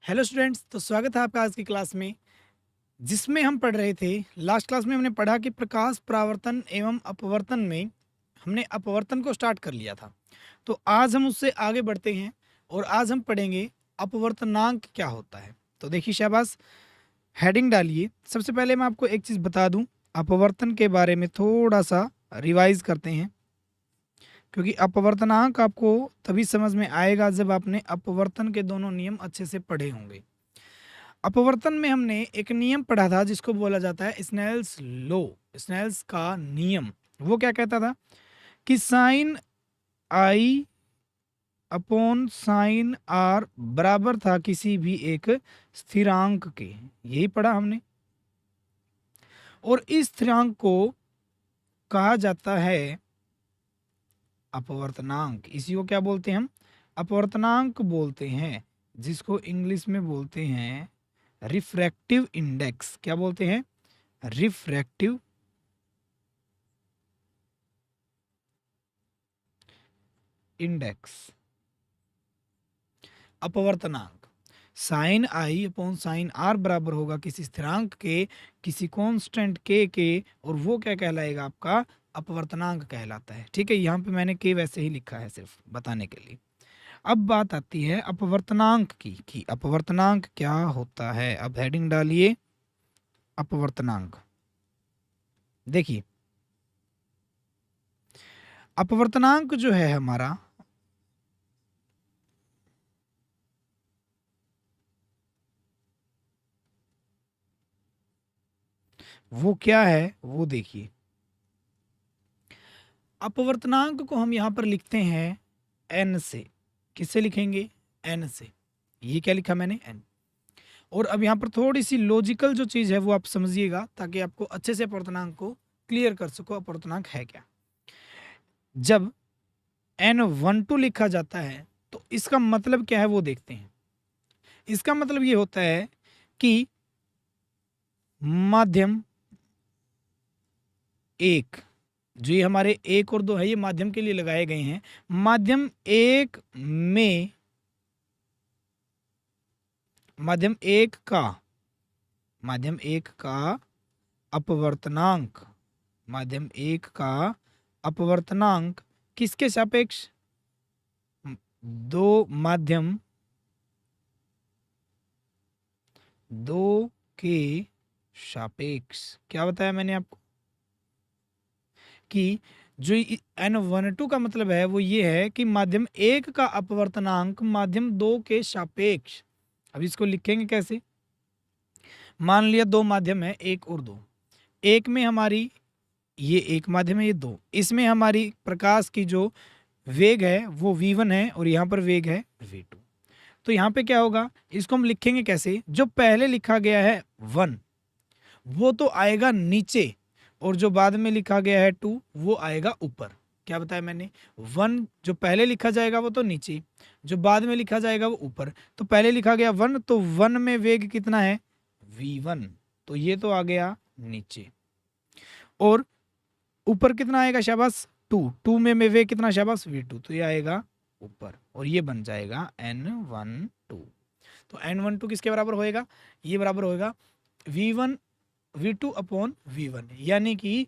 Hello students, तो स्वागत है आपका आज की क्लास में, जिसमें हम पढ़ रहे थे। लास्ट क्लास में हमने पढ़ा कि प्रकाश परावर्तन एवं अपवर्तन में हमने अपवर्तन को स्टार्ट कर लिया था। तो आज हम उससे आगे बढ़ते हैं और आज हम पढ़ेंगे अपवर्तनांक क्या होता है। तो देखिए शाबाश, हेडिंग डालिए। सबसे पहले मैं आपको एक चीज़ बता दूं, अपवर्तन के बारे में थोड़ा सा रिवाइज करते हैं, क्योंकि अपवर्तनांक आपको तभी समझ में आएगा जब आपने अपवर्तन के दोनों नियम अच्छे से पढ़े होंगे। अपवर्तन में हमने एक नियम पढ़ा था जिसको बोला जाता है स्नेल्स लॉ, स्नेल्स का नियम। वो क्या कहता था कि sine I upon sine are बराबर था किसी भी एक स्थिरांक के। यही पढ़ा हमने। और इस स्थिरांक को कहा जाता है अपवर्तनांक। इसी को क्या बोलते हैं हम? अपवर्तनांक बोलते हैं, जिसको इंग्लिश में बोलते हैं रिफ्रैक्टिव इंडेक्स। क्या बोलते हैं? Refractive index. अपवर्तनांक sine I upon sine are बराबर होगा किसी स्थिरांक के, किसी कांस्टेंट के, और वो क्या कहलाएगा? आपका अपवर्तनांक कहलाता है। ठीक है, यहाँ पे मैंने के वैसे ही लिखा है सिर्फ बताने के लिए। अब बात आती है अपवर्तनांक की कि अपवर्तनांक क्या होता है। अब हेडिंग डालिए अपवर्तनांक। देखिए, अपवर्तनांक जो है हमारा, वो क्या है वो देखिए। अपवर्तनांक को हम यहाँ पर लिखते हैं एन से। किससे लिखेंगे? एन से। ये क्या लिखा मैंने? एन। और अब यहाँ पर थोड़ी सी लॉजिकल जो चीज़ है वो आप समझिएगा, ताकि आपको अच्छे से अपवर्तनांक को क्लियर कर सको अपवर्तनांक है क्या। जब N12 लिखा जाता है तो इसका मतलब क्या है वो देखते हैं। इसका मतलब ये होता है कि माध्यम एक, जो ये हमारे एक और दो है, ये माध्यम के लिए लगाए गए हैं। माध्यम एक में, माध्यम एक का, माध्यम एक का अपवर्तनांक, माध्यम एक का अपवर्तनांक किसके सापेक्ष? दो माध्यम, दो के सापेक्ष। क्या बताया मैंने आपको कि जो N12 का मतलब है वो ये है कि माध्यम एक का अपवर्तनांक माध्यम दो के सापेक्ष। अब इसको लिखेंगे कैसे? मान लिया दो माध्यम है, एक और दो। एक में हमारी, ये एक माध्यम है, ये दो। इसमें हमारी प्रकाश की जो वेग है वो v1 है और यहाँ पर वेग है v2। तो यहाँ पे क्या होगा? इसको हम लिखेंगे कैसे? जो पहले लिखा गया है 1 वो तो आएगा नीचे, और जो बाद में लिखा गया है 2 वो आएगा ऊपर। क्या बताया मैंने? 1 जो पहले लिखा जाएगा वो तो नीचे, जो बाद में लिखा जाएगा वो ऊपर। तो पहले लिखा गया 1, तो 1 में वेग कितना है? v1, तो ये तो आ गया नीचे। और ऊपर कितना आएगा? शाबाश 2, 2 में वेग कितना? शाबाश v2, तो ये आएगा ऊपर, और ये बन जाएगा N12। तो N12 किसके बराबर होएगा? ये बराबर होएगा v1 v2 अपॉन v1, यानी कि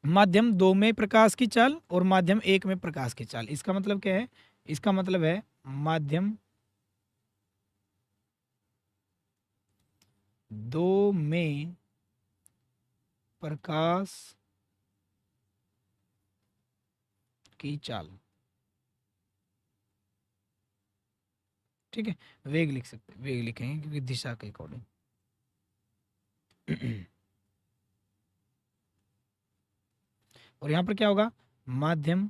माध्यम दो में प्रकाश की चाल और माध्यम एक में प्रकाश की चाल। इसका मतलब क्या है? इसका मतलब है माध्यम दो में प्रकाश की चाल। ठीक है, वेग लिख सकते, वेग लिखेंगे क्योंकि दिशा के अकॉर्डिंग। और यहां पर क्या होगा? माध्यम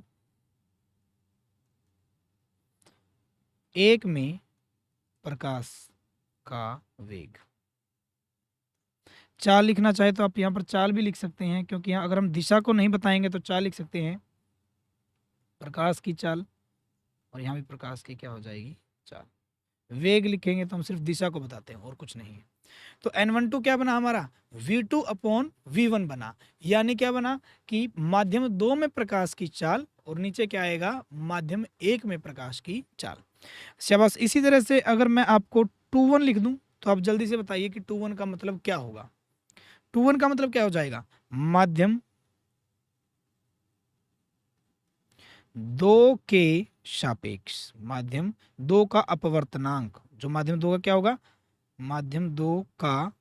एक में प्रकाश का वेग। चाल लिखना चाहे तो आप यहाँ पर चाल भी लिख सकते हैं, क्योंकि यहाँ अगर हम दिशा को नहीं बताएंगे तो चाल लिख सकते हैं, प्रकाश की चाल। और यहाँ भी प्रकाश की क्या हो जाएगी? चाल। वेग लिखेंगे तो हम सिर्फ दिशा को बताते हैं और कुछ नहीं है। तो N12 क्या बना हमारा? v2 अपॉन v1 बना। यानी क्या बना कि माध्यम दो में प्रकाश की चाल, और नीचे क्या आएगा? माध्यम एक में प्रकाश की चाल। शाबाश। इसी तरह से अगर मैं आपको 2 1 लिख दूं तो आप जल्दी से बताइए कि 2 1 का मतलब क्या होगा। 2 1 का मतलब क्या हो जाएगा, माध्यम 2 के सापेक्ष, माध्यम 2 का अपवर्तनांक, जो माध्यम 2 का क्या होगा, माध्यम 2 का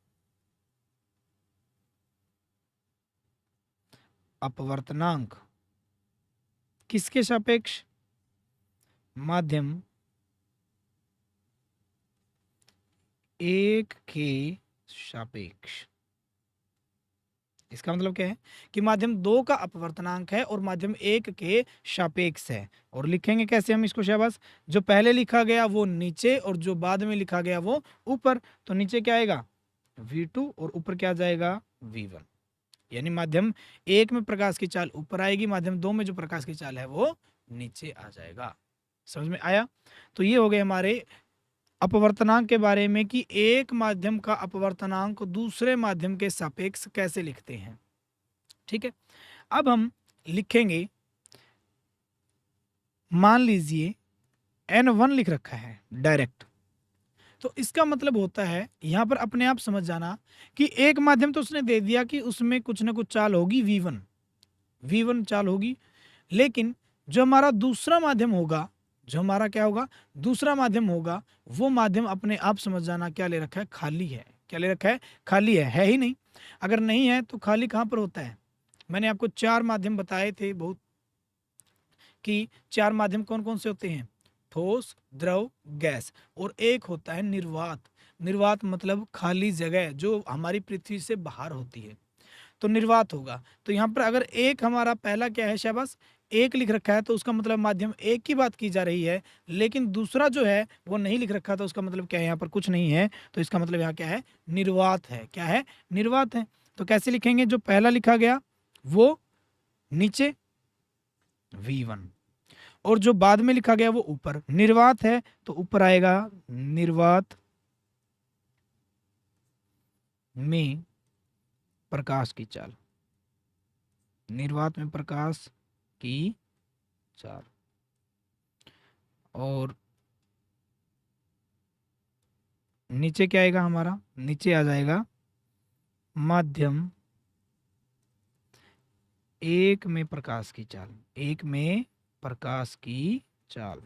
अपवर्तनांक किसके सापेक्ष, माध्यम 1 के सापेक्ष। इसका मतलब क्या है कि माध्यम 2 का अपवर्तनांक है और माध्यम 1 के सापेक्ष है। और लिखेंगे कैसे हम इसको शाबाश, जो पहले लिखा गया वो नीचे और जो बाद में लिखा गया वो ऊपर। तो नीचे क्या आएगा v2 और ऊपर क्या आ जाएगा v1, यानी माध्यम 1 में प्रकाश की चाल ऊपर आएगी, माध्यम 2 में जो प्रकाश की चाल है वो नीचे आ जाएगा। समझ में आया। तो ये हो गए हमारे अपवर्तनांक के बारे में कि एक माध्यम का अपवर्तनांक दूसरे माध्यम के सापेक्ष कैसे लिखते हैं। ठीक है, अब हम लिखेंगे, मान लीजिए n1 लिख रखा है डायरेक्ट, तो इसका मतलब होता है यहां पर अपने आप समझ जाना कि एक माध्यम तो उसने दे दिया कि उसमें कुछ ना कुछ चाल होगी v1 चाल होगी, लेकिन जो हमारा दूसरा माध्यम होगा, जो हमारा क्या होगा दूसरा माध्यम होगा, वो माध्यम अपने आप समझ जाना क्या ले रखा है, खाली है। क्या ले रखा है, खाली है ही नहीं। अगर नहीं है तो खाली कहाँ पर होता है, मैंने आपको 4 माध्यम बताए थे बहुत, कि 4 माध्यम कौन कौन से होते हैं, ठोस, द्रव, गैस और एक होता है निर्वात। निर्वात मतलब खाली जगह जो हमारी पृथ्वी से बाहर होती है, तो निर्वात होगा। तो यहाँ पर अगर एक हमारा पहला क्या है शाबाश, एक लिख रखा है तो उसका मतलब माध्यम एक की बात की जा रही है, लेकिन दूसरा जो है वो नहीं लिख रखा, तो उसका मतलब क्या है, यहाँ पर कुछ नहीं है, तो इसका मतलब यहाँ क्या है, निर्वात है। क्या है, निर्वात है। तो कैसे लिखेंगे, जो पहला लिखा गया वो नीचे v1 और जो बाद में लिखा गया वो ऊपर। निर्वात है तो ऊपर आएगा निर्वात में प्रकाश की चाल, निर्वात में प्रकाश की चाल, और नीचे क्या आएगा हमारा, नीचे आ जाएगा माध्यम 1 में प्रकाश की चाल, 1 में प्रकाश की चाल।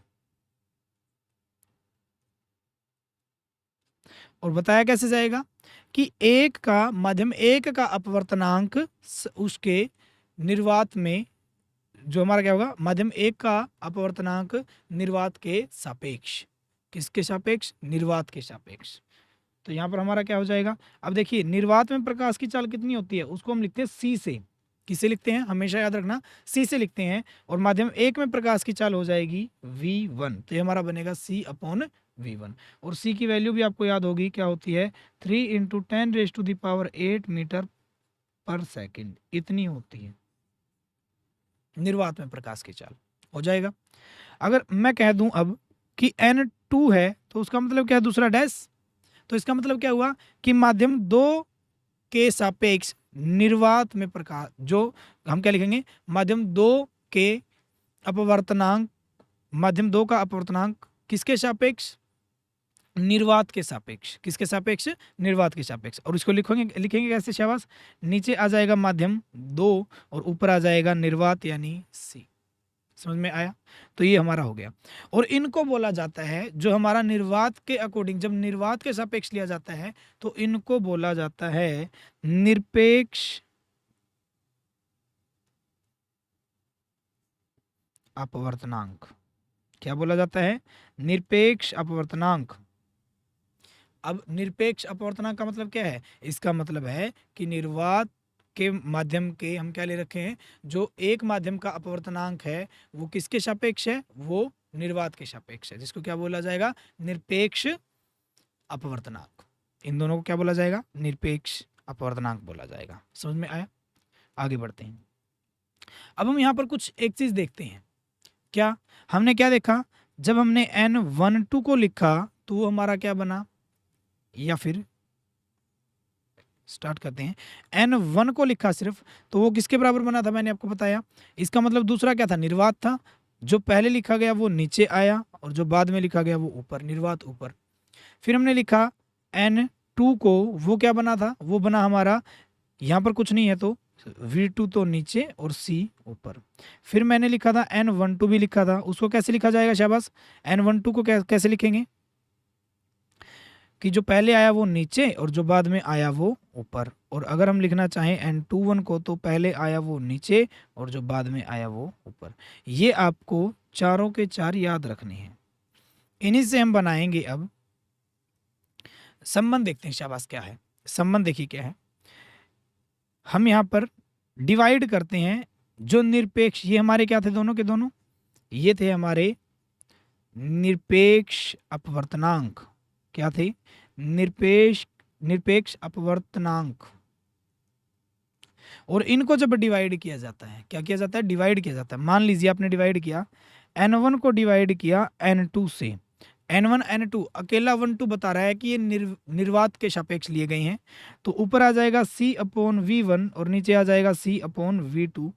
और बताया कैसे जाएगा कि एक का माध्यम 1 का अपवर्तनांक उसके निर्वात में, जो हमारा क्या होगा, माध्यम 1 का अपवर्तनांक निर्वात के सापेक्ष, किसके सापेक्ष, निर्वात के सापेक्ष। तो यहाँ पर हमारा क्या हो जाएगा, अब देखिए निर्वात में प्रकाश की चाल कितनी होती है, उसको हम लिखते हैं c से। किसे लिखते हैं, हमेशा याद रखना c से लिखते हैं। और माध्यम 1 में प्रकाश की चाल हो जाएगी v1, तो ये हमारा बनेगा c/v1। और c की वैल्यू भी आपको याद होगी, क्या होती है, 3 × 10⁸ मीटर पर सेकेंड, इतनी होती है निर्वात में प्रकाश की चाल। हो जाएगा। अगर मैं कह दूं अब कि n2 है तो उसका मतलब क्या है, दूसरा डैश, तो इसका मतलब क्या हुआ कि माध्यम 2 के सापेक्ष निर्वात में प्रकाश, जो हम क्या लिखेंगे, माध्यम 2 के अपवर्तनांक, माध्यम 2 का अपवर्तनांक किसके सापेक्ष, निर्वात के सापेक्ष, किसके सापेक्ष, निर्वात के सापेक्ष। और इसको लिखेंगे कैसे शाबाश, नीचे आ जाएगा माध्यम 2 और ऊपर आ जाएगा निर्वात यानी सी। समझ में आया। तो ये हमारा हो गया। और इनको बोला जाता है, जो हमारा निर्वात के अकॉर्डिंग, जब निर्वात के सापेक्ष लिया जाता है तो इनको बोला जाता है निरपेक्ष अपवर्तनांक। क्या बोला जाता है, निरपेक्ष अपवर्तनांक। अब निरपेक्ष अपवर्तनांक का मतलब क्या है, इसका मतलब है कि निर्वात के माध्यम के हम क्या ले रखे हैं, जो एक माध्यम का अपवर्तनांक है वो किसके सापेक्ष है, वो निर्वात के सापेक्ष है, जिसको क्या बोला जाएगा, निरपेक्ष अपवर्तनांक। इन दोनों को क्या बोला जाएगा, निरपेक्ष अपवर्तनांक बोला जाएगा। समझ में आया। आगे बढ़ते हैं। अब हम यहाँ पर कुछ एक चीज देखते हैं। क्या हमने क्या देखा, जब हमने n12 को लिखा तो वो हमारा क्या बना, या फिर स्टार्ट करते हैं, n1 को लिखा सिर्फ तो वो किसके बराबर बना था, मैंने आपको बताया। इसका मतलब दूसरा क्या था, निर्वात था। जो पहले लिखा गया वो नीचे आया और जो बाद में लिखा गया वो ऊपर, निर्वात ऊपर। फिर हमने लिखा N2 को, वो क्या बना था, वो बना हमारा, यहाँ पर कुछ नहीं है तो V2 तो नीचे और C ऊपर। फिर मैंने लिखा था N12 भी लिखा था, उसको कैसे लिखा जाएगा, शाबाश, N12 को कैसे लिखेंगे कि जो पहले आया वो नीचे और जो बाद में आया वो ऊपर। और अगर हम लिखना चाहें N21 को तो पहले आया वो नीचे और जो बाद में आया वो ऊपर। ये आपको चारों के चार याद रखने हैं। इन्हीं से हम बनाएंगे अब संबंध। देखते हैं शाबाश क्या है संबंध, देखिए क्या है। हम यहाँ पर डिवाइड करते हैं जो निरपेक्ष, ये हमारे क्या थे दोनों के दोनों, ये थे हमारे निरपेक्ष अपवर्तनांक। क्या थे, निरपेक्ष अपवर्तनांक। और इनको जब डिवाइड किया जाता है, क्या किया जाता है, डिवाइड किया जाता है। मान लीजिए आपने डिवाइड किया, N1 को डिवाइड किया N2 से, N1 N2 अकेला 1 2 बता रहा है कि ये निर्वात के सापेक्ष लिए गए हैं, तो ऊपर आ जाएगा C/V1 और नीचे आ जाएगा C/V2।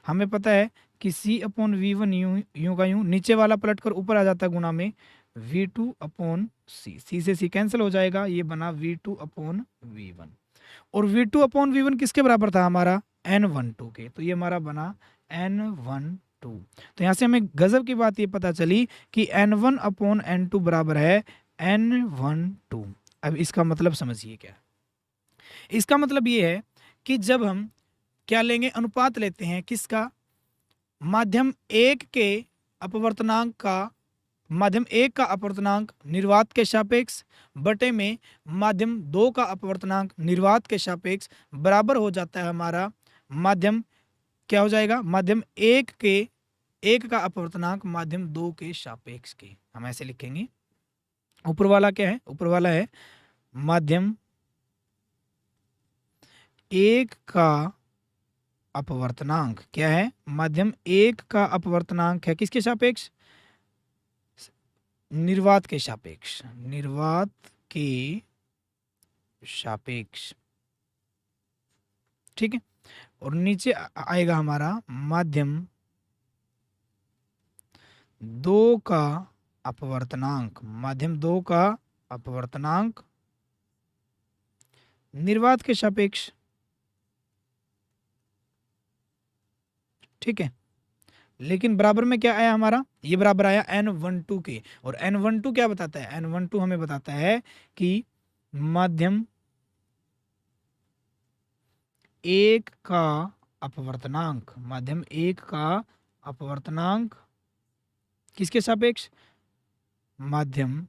हमें पता है कि C/V1 यूं का यूं, नीचे वाला पलट कर ऊपर आ जाता है गुना में V2/C, C से C कैंसिल हो जाएगा, ये बना V2/V1। और V2/V1 किसके बराबर था हमारा, N12 के, तो ये हमारा बना N12। तो यहाँ से हमें गजब की बात ये पता चली कि N1/N2 बराबर है N12। अब इसका मतलब समझिए क्या है। इसका मतलब ये है कि जब हम क्या लेंगे, अनुपात लेते हैं किसका, माध्यम 1 के अपवर्तनांक का, माध्यम 1 का अपवर्तनांक निर्वात के सापेक्ष बटे में माध्यम 2 का अपवर्तनांक निर्वात के सापेक्ष बराबर हो जाता है हमारा माध्यम, क्या हो जाएगा, माध्यम 1 का अपवर्तनांक माध्यम 2 के सापेक्ष के। हम ऐसे लिखेंगे, ऊपर वाला क्या है, ऊपर वाला है माध्यम 1 का अपवर्तनांक, क्या है, माध्यम 1 का अपवर्तनांक है किसके सापेक्ष, निर्वात के सापेक्ष, निर्वात के सापेक्ष, ठीक है। और नीचे आएगा हमारा माध्यम 2 का अपवर्तनांक, माध्यम 2 का अपवर्तनांक निर्वात के सापेक्ष, ठीक है। लेकिन बराबर में क्या आया हमारा, ये बराबर आया N12 के। और N12 क्या बताता है, N12 हमें बताता है कि माध्यम 1 का अपवर्तनांक, माध्यम 1 का अपवर्तनांक किसके सापेक्ष, माध्यम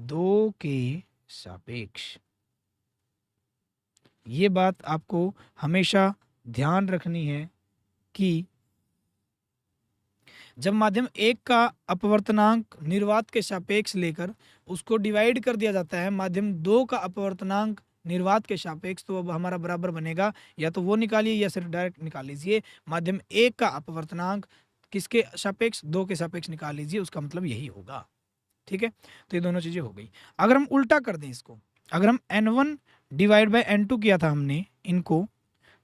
2 के सापेक्ष। ये बात आपको हमेशा ध्यान रखनी है कि जब माध्यम 1 का अपवर्तनांक निर्वात के सापेक्ष लेकर उसको डिवाइड कर दिया जाता है माध्यम 2 का अपवर्तनांक निर्वात के सापेक्ष, तो अब हमारा बराबर बनेगा, या तो वो निकालिए या सिर्फ डायरेक्ट निकाल लीजिए, माध्यम 1 का अपवर्तनांक किसके सापेक्ष, 2 के सापेक्ष निकाल लीजिए, उसका मतलब यही होगा, ठीक है। तो ये दोनों चीजें हो गई। अगर हम उल्टा कर दें इसको, अगर हम N1 डिवाइड बाय N2 किया था हमने इनको,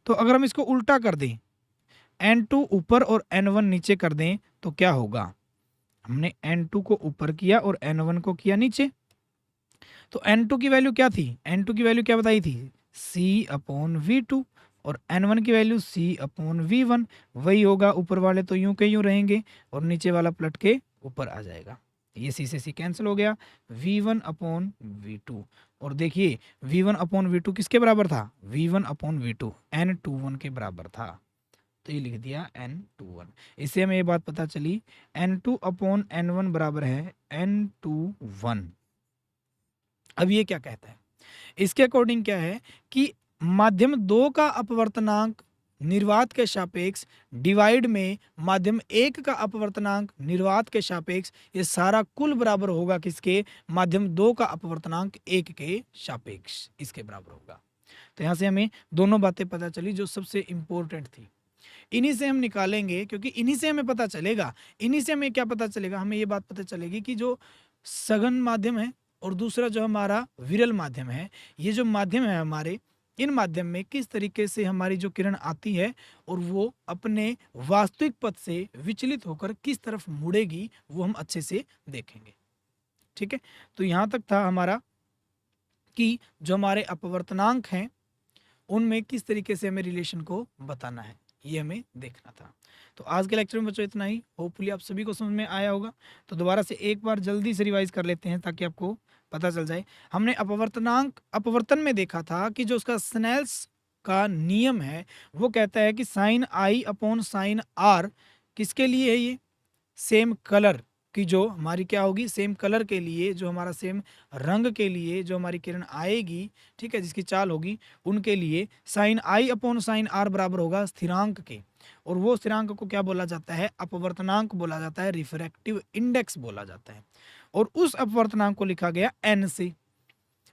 तो अगर हम इसको उल्टा कर दें, N2 ऊपर और N1 नीचे कर दें, तो क्या होगा, हमने N2 को ऊपर किया और N1 को किया नीचे, तो N2 की वैल्यू क्या थी, N2 की वैल्यू क्या बताई थी, C/V2, और N1 की वैल्यू C/V1। वही होगा, ऊपर वाले तो यूं के यूं रहेंगे और नीचे वाला पलट के ऊपर आ जाएगा, ये C से C कैंसिल हो गया, V1/V2। और देखिए V1/V2 किसके बराबर था, V1/V2 N21 के बराबर था, तो ये लिख दिया N21। इससे हमें ये बात पता चली N2/N1 बराबर है N21। अब ये क्या कहता है, इसके अकॉर्डिंग क्या है कि माध्यम 2 का अपवर्तनांक निर्वात के सापेक्ष डिवाइड में माध्यम 1 का अपवर्तनांक निर्वात के सापेक्ष, ये सारा कुल बराबर होगा किसके, माध्यम 2 का अपवर्तनांक 1 के सापेक्ष, इसके बराबर होगा। तो यहाँ से हमें दोनों बातें पता चली जो सबसे इंपॉर्टेंट थी, इन्हीं से हम निकालेंगे, क्योंकि इन्हीं से हमें पता चलेगा, इन्हीं से हमें क्या पता चलेगा, हमें ये बात पता चलेगी कि जो सघन माध्यम है और दूसरा जो हमारा विरल माध्यम है, ये जो माध्यम है हमारे, इन माध्यम में किस तरीके से हमारी जो किरण आती है और वो अपने वास्तविक पथ से विचलित होकर किस तरफ मुड़ेगी, वो हम अच्छे से देखेंगे। ठीक है, तो यहाँ तक था हमारा कि जो हमारे अपवर्तनांक हैं उनमें किस तरीके से हमें रिलेशन को बताना है, ये हमें देखना था। तो आज के लेक्चर में बच्चों इतना ही, होपफुली आप सभी को समझ में आया होगा। तो दोबारा से एक बार जल्दी से रिवाइज कर लेते हैं ताकि आपको पता चल जाए। हमने अपवर्तन में देखा था कि जो उसका स्नेल्स का नियम है वो कहता है कि साइन आई अपॉन साइन आर किसके लिए है, ये सेम कलर की जो हमारी क्या होगी, सेम कलर के लिए, जो हमारा सेम रंग के लिए जो हमारी किरण आएगी, ठीक है, जिसकी चाल होगी उनके लिए sine I upon sine are बराबर होगा स्थिरांक के। और वो स्थिरांक को क्या बोला जाता है, अपवर्तनांक बोला जाता है, रिफ्रैक्टिव इंडेक्स बोला जाता है। और उस अपवर्तनांक को लिखा गया एन से।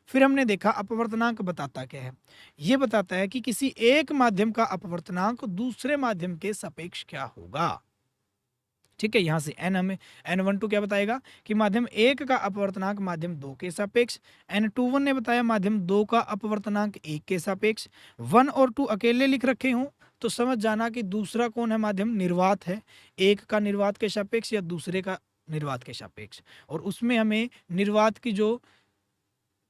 फिर हमने देखा अपवर्तनांक बताता क्या है, ये बताता है कि किसी एक माध्यम का अपवर्तनांक दूसरे माध्यम के सापेक्ष क्या होगा। ठीक है, यहाँ से एन हमें N12 क्या बताएगा कि माध्यम 1 का अपवर्तनांक माध्यम 2 के सापेक्ष, N21 ने बताया माध्यम 2 का अपवर्तनांक 1 के सापेक्ष। 1 और 2 अकेले लिख रखे हूँ तो समझ जाना कि दूसरा कौन है, माध्यम निर्वात है, एक का निर्वात के सापेक्ष या दूसरे का निर्वात के सापेक्ष। और उसमें हमें निर्वात की जो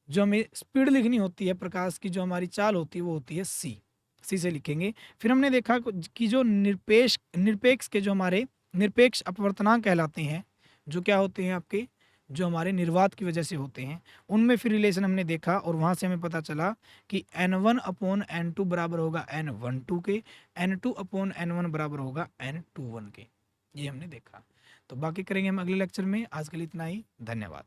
हमें स्पीड लिखनी होती है, प्रकाश की जो हमारी चाल होती है वो होती है सी से लिखेंगे। फिर हमने देखा कि जो निरपेक्ष के जो हमारे निरपेक्ष अपवर्तनांक कहलाते हैं, जो क्या होते हैं आपके, जो हमारे निर्वात की वजह से होते हैं, उनमें फिर रिलेशन हमने देखा और वहाँ से हमें पता चला कि N1 अपॉन N2 बराबर होगा N12 के, N2 अपॉन N1 बराबर होगा N21 के। ये हमने देखा। तो बाकी करेंगे हम अगले लेक्चर में। आज के लिए इतना ही, धन्यवाद।